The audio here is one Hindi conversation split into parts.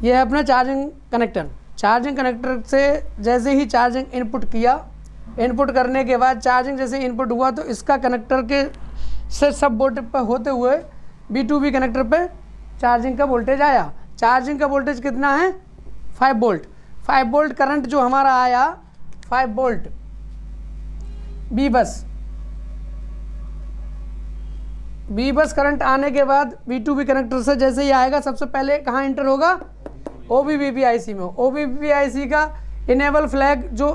ये है अपना चार्जिंग कनेक्टर। चार्जिंग कनेक्टर से जैसे ही चार्जिंग इनपुट किया, इनपुट करने के बाद चार्जिंग जैसे इनपुट हुआ तो इसका कनेक्टर के से सब बोर्ड पर होते हुए B2B कनेक्टर पे चार्जिंग का वोल्टेज आया। चार्जिंग का वोल्टेज कितना है? 5 वोल्ट। 5 वोल्ट करंट जो हमारा आया 5 वोल्ट बी बस करंट आने के बाद B2B कनेक्टर से जैसे ही आएगा सबसे पहले कहाँ इंटर होगा? OBBPIC में। OBBPIC का इनेबल फ्लैग जो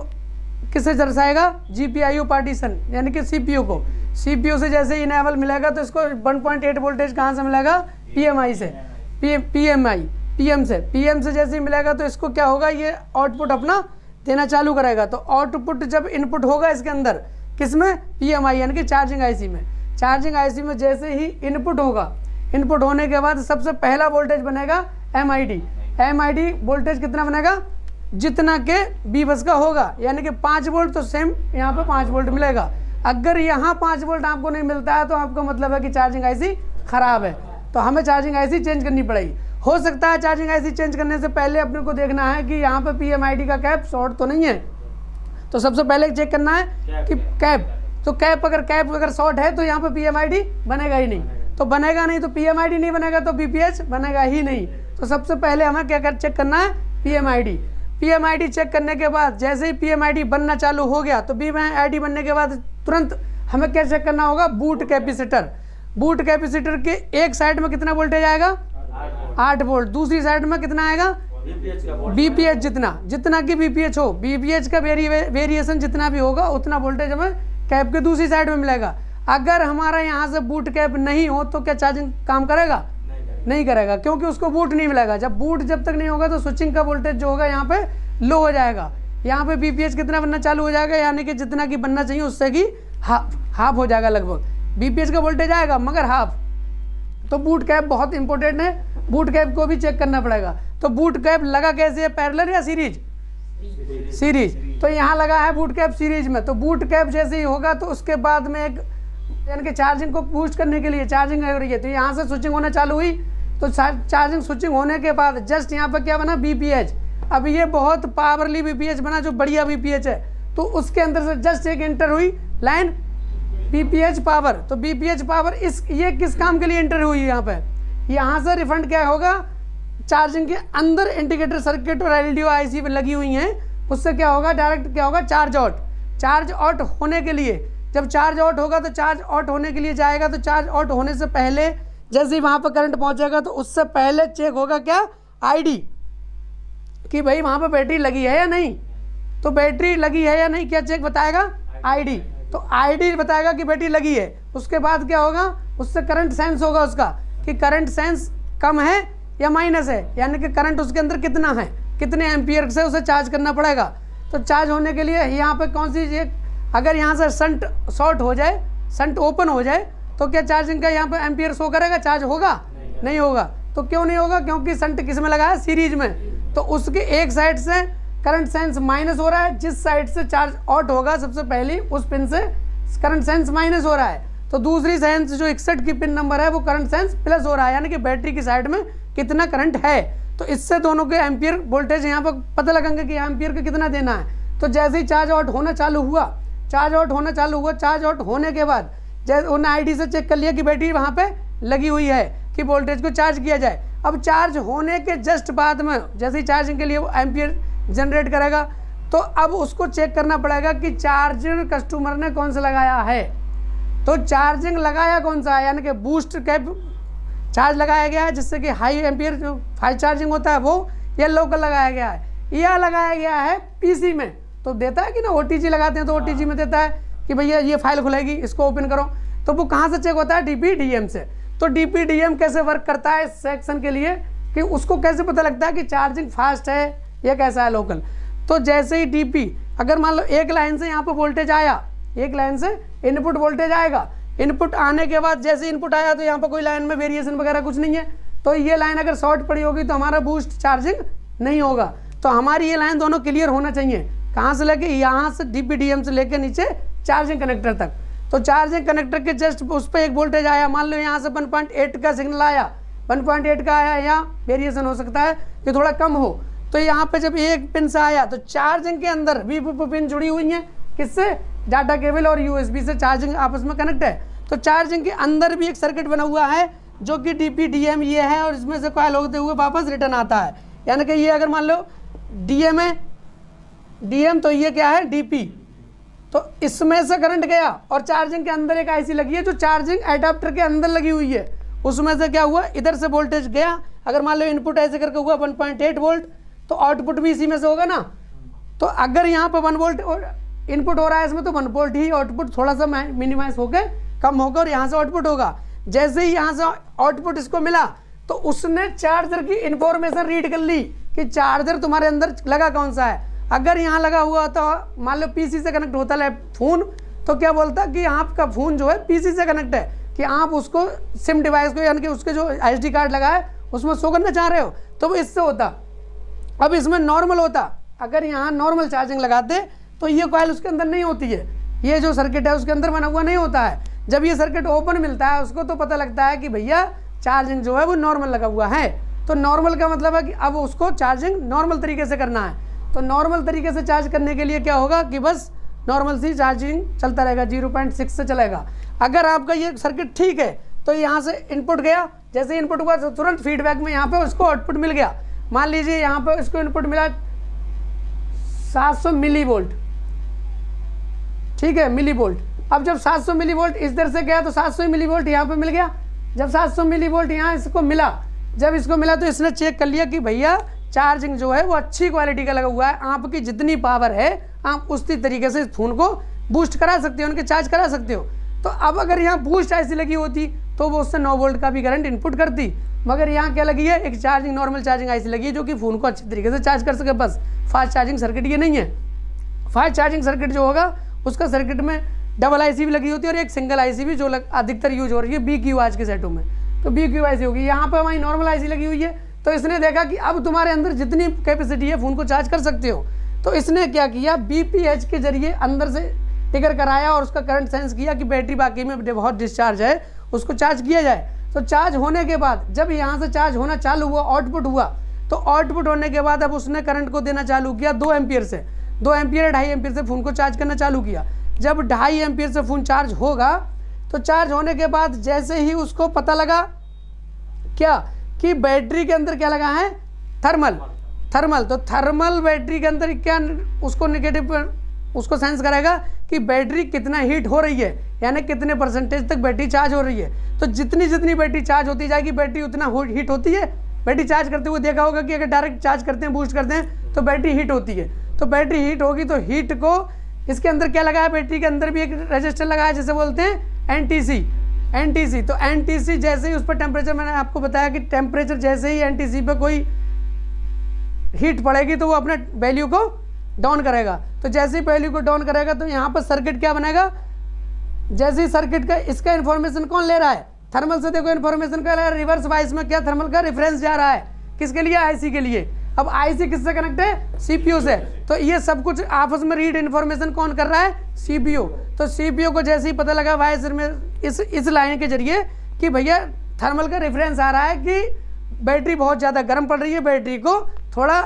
किसे दर्शाएगा? GPIO पार्टीशन यानी कि CPU को। CPU से जैसे इनेबल मिलेगा तो इसको 1.8 वोल्टेज कहाँ से मिलेगा? PM से जैसे ही मिलेगा तो इसको क्या होगा? ये आउटपुट अपना देना चालू करेगा। तो आउटपुट जब इनपुट होगा इसके अंदर किसमें? PMI यानी कि चार्जिंग IC में। चार्जिंग IC में जैसे ही इनपुट होगा, इनपुट होने के बाद सबसे पहला वोल्टेज बनेगा MID वोल्टेज कितना बनेगा? जितना के B बस का होगा, यानी कि 5 वोल्ट। तो सेम यहाँ पे 5 वोल्ट मिलेगा। अगर यहाँ 5 वोल्ट आपको नहीं मिलता है तो आपका मतलब है कि चार्जिंग IC खराब है, तो हमें चार्जिंग IC चेंज करनी पड़ेगी। हो सकता है चार्जिंग IC चेंज करने से पहले अपने को देखना है कि यहाँ पे PMID का कैप शॉर्ट तो नहीं है। तो सबसे पहले चेक करना है कि कैप अगर शॉर्ट है तो यहाँ पे PMID बनेगा ही नहीं। तो बनेगा नहीं तो PMID नहीं बनेगा तो BPH बनेगा ही नहीं। तो सबसे पहले हमें क्या चेक करना है? PMID चेक करने के बाद जैसे ही PMID बनना चालू हो गया तो PMID बनने के बाद तुरंत हमें क्या चेक करना होगा? बूट कैपेसिटर के एक साइड में कितना वोल्टेज आएगा? 8 वोल्ट। दूसरी साइड में कितना आएगा? BPH जितना कि BPH हो, BPH का वेरिएशन जितना भी होगा उतना वोल्टेज हमें कैप के दूसरी साइड में मिलेगा। अगर हमारा यहाँ से बूट कैप नहीं हो तो क्या चार्जिंग काम करेगा? नहीं करेगा, क्योंकि उसको बूट नहीं मिलेगा। जब तक नहीं होगा तो स्विचिंग का वोल्टेज जो होगा यहाँ पे लो हो जाएगा। यहाँ पे BPH कितना बनना चालू हो जाएगा, यानी कि जितना कि बनना चाहिए उससे की हाफ हो जाएगा लगभग। BPH का वोल्टेज आएगा मगर हाफ। तो बूट कैप बहुत इंपॉर्टेंट है, बूट कैप को भी चेक करना पड़ेगा। तो बूट कैप लगा कैसे है? पैरेलल या सीरीज? तो यहाँ लगा है बूट कैप सीरीज में। तो बूट कैप जैसे ही होगा तो उसके बाद में एक यानी कि चार्जिंग को बूस्ट करने के लिए चार्जिंग हो रही है तो यहाँ से स्विचिंग होना चालू हुई। तो चार्जिंग स्विचिंग होने के बाद जस्ट यहाँ पर क्या बना? BPH। अब ये बहुत पावरली BPH बना, जो बढ़िया BPH है। तो उसके अंदर से जस्ट एक एंटर हुई लाइन BPH पावर। तो BPH पावर ये किस काम के लिए एंटर हुई? यहाँ से रिफंड क्या होगा? चार्जिंग के अंदर इंडिकेटर सर्किट और LDO IC लगी हुई हैं, उससे क्या होगा? डायरेक्ट क्या होगा? चार्ज आउट होने के लिए। जब चार्ज आउट होगा तो चार्ज आउट होने के लिए जाएगा, तो चार्ज आउट होने से पहले जैसे ही वहाँ पर करंट पहुँचेगा तो उससे पहले चेक होगा क्या? ID कि भाई वहाँ पर बैटरी लगी है या नहीं। तो बैटरी लगी है या नहीं क्या चेक बताएगा? ID। तो ID बताएगा कि बैटरी लगी है। उसके बाद क्या होगा? उससे करंट सेंस होगा उसका कि करंट सेंस कम है या माइनस है, यानी कि करंट उसके अंदर कितना है, कितने एम्पियर से उसे चार्ज करना पड़ेगा। तो चार्ज होने के लिए यहाँ पे कौन सी चीज? अगर यहाँ से शंट शॉर्ट हो जाए, शंट ओपन हो जाए तो क्या चार्जिंग का यहाँ पे एम्पियर शो करेगा? चार्ज होगा? नहीं होगा। तो क्यों नहीं होगा? क्योंकि शंट किस में लगा है? सीरीज में। तो उसके एक साइड से करंट सेंस माइनस हो रहा है, जिस साइड से चार्ज आउट होगा सबसे पहले उस पिन से करंट सेंस माइनस हो रहा है। तो दूसरी सेंस जो 61 की पिन नंबर है वो करंट सेंस प्लस हो रहा है, यानी कि बैटरी की साइड में कितना करंट है। तो इससे दोनों के एम्पियर वोल्टेज यहाँ पर पता लगेंगे कि एम्पियर का कितना देना है। तो जैसे ही चार्ज आउट होना चालू हुआ, चार्ज आउट होने के बाद जैसे उन्हें ID से चेक कर लिया कि बैटरी वहाँ पे लगी हुई है कि वोल्टेज को चार्ज किया जाए। अब चार्ज होने के जस्ट बाद में जैसे ही चार्जिंग के लिए वो एम्पियर जनरेट करेगा तो अब उसको चेक करना पड़ेगा कि चार्जर कस्टमर ने कौन सा लगाया है। तो चार्जिंग लगाया कौन सा है, यानी कि बूस्ट कैप चार्ज लगाया गया है जिससे कि हाई एम्पियर जो फास्ट चार्जिंग होता है वो, या लोकल लगाया गया है, या लगाया गया है PC में। तो देता है कि ना OTG लगाते हैं तो OTG में देता है कि भैया ये फाइल खुलेगी, इसको ओपन करो। तो वो कहाँ से चेक होता है? DPDM से। तो DPDM कैसे वर्क करता है इस सेक्शन के लिए कि उसको कैसे पता लगता है कि चार्जिंग फास्ट है या कैसा है लोकल। तो जैसे ही DP अगर मान लो एक लाइन से यहाँ पर वोल्टेज आया, एक लाइन से इनपुट वोल्टेज आएगा, इनपुट आने के बाद जैसे इनपुट आया तो यहाँ पर कोई लाइन में वेरिएशन वगैरह कुछ नहीं है। तो ये लाइन अगर शॉर्ट पड़ी होगी तो हमारा बूस्ट चार्जिंग नहीं होगा। तो हमारी ये लाइन दोनों क्लियर होना चाहिए। कहाँ से लेके? यहाँ से DPDM से लेके नीचे चार्जिंग कनेक्टर तक। तो चार्जिंग कनेक्टर के जस्ट उस पर एक वोल्टेज आया, मान लो यहाँ से 1.8 का सिग्नल आया, 1.8 का आया या वेरिएशन हो सकता है कि थोड़ा कम हो। तो यहाँ पे जब एक पिन से आया तो चार्जिंग के अंदर भी पिन जुड़ी हुई है, किससे? डाटा केबल और यूएसबी से चार्जिंग आपस में कनेक्ट है। तो चार्जिंग के अंदर भी एक सर्किट बना हुआ है जो कि DP-DM ये है, और इसमें से कॉइल होते हुए वापस रिटर्न आता है। यानी कि ये अगर मान लो DM है, DM तो ये क्या है? DP। तो इसमें से करंट गया और चार्जिंग के अंदर एक IC लगी है जो चार्जिंग एडाप्टर के अंदर लगी हुई है, उसमें से क्या हुआ? इधर से वोल्टेज गया। अगर मान लो इनपुट ऐसे करके हुआ 1.8 वोल्ट, तो आउटपुट भी इसी में से होगा ना। तो अगर यहाँ पर 1 वोल्ट इनपुट हो रहा है इसमें, तो 1 वोल्ट ही आउटपुट थोड़ा सा मिनिमाइज होकर कम होगा और यहाँ से आउटपुट होगा। जैसे ही यहाँ से आउटपुट इसको मिला तो उसने चार्जर की इंफॉर्मेशन रीड कर ली कि चार्जर तुम्हारे अंदर लगा कौन सा है। अगर यहाँ लगा हुआ तो मान लो PC से कनेक्ट होता है फ़ोन, तो क्या बोलता कि आपका फ़ोन जो है PC से कनेक्ट है, कि आप उसको सिम डिवाइस को यानी कि उसके जो SD कार्ड लगा है उसमें शो करना चाह रहे हो, तो वो इससे होता। अब इसमें नॉर्मल होता, अगर यहाँ नॉर्मल चार्जिंग लगाते तो ये कॉइल उसके अंदर नहीं होती है, ये जो सर्किट है उसके अंदर बना हुआ नहीं होता है। जब ये सर्किट ओपन मिलता है उसको तो पता लगता है कि भैया चार्जिंग जो है वो नॉर्मल लगा हुआ है। तो नॉर्मल का मतलब है कि अब उसको चार्जिंग नॉर्मल तरीके से करना है। तो नॉर्मल तरीके से चार्ज करने के लिए क्या होगा कि बस नॉर्मल सी चार्जिंग चलता रहेगा, 0.6 से चलेगा। अगर आपका ये सर्किट ठीक है तो यहाँ से इनपुट गया, जैसे इनपुट हुआ तो तुरंत फीडबैक में यहाँ पे उसको आउटपुट मिल गया। मान लीजिए यहाँ पे इसको इनपुट मिला 700 मिली वोल्ट, ठीक है, मिली वोल्ट। अब जब 700 मिली वोल्ट इधर से गया तो 700 मिली वोल्ट यहाँ पे मिल गया। जब 700 मिली वोल्ट यहाँ इसको मिला, जब इसको मिला तो इसने चेक कर लिया कि भैया चार्जिंग जो है वो अच्छी क्वालिटी का लगा हुआ है, आपकी जितनी पावर है आप उसी तरीके से इस फ़ोन को बूस्ट करा सकते हो, उनके चार्ज करा सकते हो। तो अब अगर यहाँ बूस्ट ऐसी लगी होती तो वो उससे 9 वोल्ट का भी करंट इनपुट करती, मगर यहाँ क्या लगी है? एक चार्जिंग नॉर्मल चार्जिंग ऐसी लगी है जो कि फ़ोन को अच्छी तरीके से चार्ज कर सके। बस फास्ट चार्जिंग सर्किट ये नहीं है। फास्ट चार्जिंग सर्किट जो होगा उसका सर्किट में डबल IC भी लगी होती है और एक सिंगल IC भी जो अधिकतर यूज हो रही है BQ आज के सेटों में, तो BQ IC होगी। यहाँ पर हमारी नॉर्मल IC लगी हुई है। तो इसने देखा कि अब तुम्हारे अंदर जितनी कैपेसिटी है फ़ोन को चार्ज कर सकते हो, तो इसने क्या किया? BPH के जरिए अंदर से ट्रिगर कराया और उसका करंट सेंस किया कि बैटरी बाकी में बहुत डिस्चार्ज है, उसको चार्ज किया जाए। तो चार्ज होने के बाद जब यहाँ से चार्ज होना चालू हुआ, आउटपुट हुआ, तो आउटपुट होने के बाद अब उसने करंट को देना चालू किया 2 एम्पियर से, 2 एम्पियर या 2.5 एम्पियर से फ़ोन को चार्ज करना चालू किया। जब 2.5 एम्पियर से फ़ोन चार्ज होगा तो चार्ज होने के बाद जैसे ही उसको पता लगा क्या कि बैटरी के अंदर क्या लगा है? थर्मल। तो थर्मल बैटरी के अंदर क्या उसको नेगेटिव उसको सेंस करेगा कि बैटरी कितना हीट हो रही है, यानी कितने परसेंटेज तक बैटरी चार्ज हो रही है। तो जितनी जितनी बैटरी चार्ज होती जाएगी बैटरी उतना हीट होती है। बैटरी चार्ज करते हुए देखा होगा कि अगर डायरेक्ट चार्ज करते हैं, बूस्ट करते हैं तो बैटरी हीट होती है। तो बैटरी हीट होगी तो हीट को इसके अंदर क्या लगा है? बैटरी के अंदर भी एक रजिस्टर लगा है जिसे बोलते हैं NTC। तो NTC जैसे ही उस पर टेम्परेचर, मैंने आपको बताया कि टेम्परेचर जैसे ही NTC पे कोई हीट पड़ेगी तो वो अपने वैल्यू को डाउन करेगा। तो जैसे ही वैल्यू को डाउन करेगा तो यहाँ पर सर्किट क्या बनेगा? जैसे ही सर्किट का इसका इन्फॉर्मेशन कौन ले रहा है? थर्मल से देखो इन्फॉर्मेशन क्या है? रिवर्स वाइज में क्या थर्मल का रेफरेंस जा रहा है, किसके लिए? IC के लिए। अब IC किससे कनेक्ट है? CPU से। तो ये सब कुछ आपस में रीड इन्फॉर्मेशन कौन कर रहा है? CPU। तो CPU को जैसे ही पता लगा वाइज में इस लाइन के जरिए कि भैया थर्मल का रेफरेंस आ रहा है कि बैटरी बहुत ज़्यादा गर्म पड़ रही है, बैटरी को थोड़ा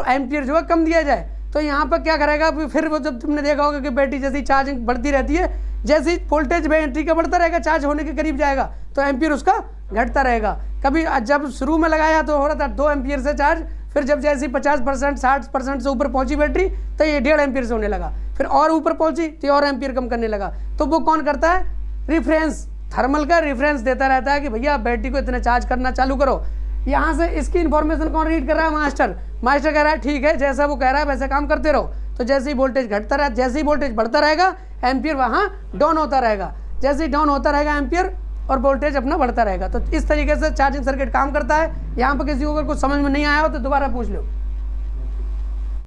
एम्पियर जो है कम दिया जाए। तो यहाँ पर क्या करेगा? फिर वो जब तुमने देखा होगा कि बैटरी जैसी चार्जिंग बढ़ती रहती है, जैसे ही वोल्टेज बैटरी का बढ़ता रहेगा, चार्ज होने के करीब जाएगा तो एम्पियर उसका घटता रहेगा। कभी जब शुरू में लगाया तो हो रहा था 2 एम्पियर से चार्ज, फिर जब जैसे 50% 60% से ऊपर पहुंची बैटरी तो ये 1.5 एम्पियर से होने लगा, फिर और ऊपर पहुंची तो और एम्पियर कम करने लगा। तो वो कौन करता है? रेफरेंस, थर्मल का रेफरेंस देता रहता है कि भैया बैटरी को इतना चार्ज करना चालू करो। यहाँ से इसकी इन्फॉर्मेशन कौन रीड कर रहा है? मास्टर कह रहा है ठीक है, जैसा वो कह रहा है वैसे काम करते रहो। तो जैसे ही वोल्टेज घटता रहा, जैसे ही वोल्टेज बढ़ता रहेगा एम्पियर वहाँ डाउन होता रहेगा, जैसे ही डाउन होता रहेगा एम्पियर और वोल्टेज अपना बढ़ता रहेगा। तो इस तरीके से चार्जिंग सर्किट काम करता है। यहाँ पर किसी को अगर कुछ समझ में नहीं आया हो तो दोबारा पूछ लो।